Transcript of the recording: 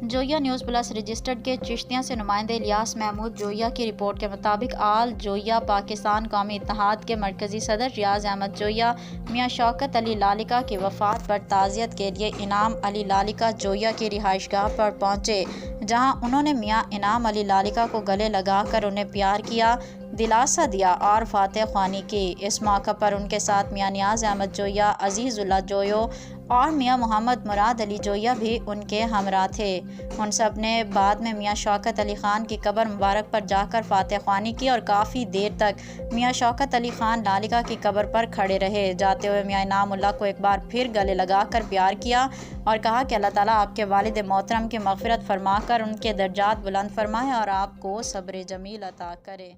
Zoya news plus registered के चिश्तिया से नुमाइंदे इलियास महमूद जोया की रिपोर्ट के मुताबिक आल जोया पाकिस्तान कौमी इत्तेहाद के मरकजी सदर रियाज अहमद जोया मियाँ शौकत अली लालिका की वफ़ात पर ताज़ियत के लिए इनाम अली लालिका जोया की रिहाइशगाह पर पहुँचे, जहाँ उन्होंने मियाँ इनाम अली लालिका को गले लगाकर उन्हें प्यार किया, दिलासा दिया और फातह ख्वानी की। इस मौका पर उनके साथ मियाँ नियाज़ अहमद जोया, अजीज़ुल्लाह जोयो और मियाँ मोहम्मद मुराद अली जोया भी उनके हमरा थे। उन सब ने बाद में मियाँ शौकत अली ख़ान की कब्र मुबारक पर जाकर फातह ख्वानी की और काफ़ी देर तक मियाँ शौकत अली ख़ान लालिका की कब्र पर खड़े रहे। जाते हुए मियाँ इनामुल्लाह को एक बार फिर गले लगाकर प्यार किया और कहा कि अल्लाह ताला आपके वालिद मोहतरम की मग़फ़िरत फरमा कर उनके दर्जात बुलंद फरमाए और आपको सब्र जमील अता करे।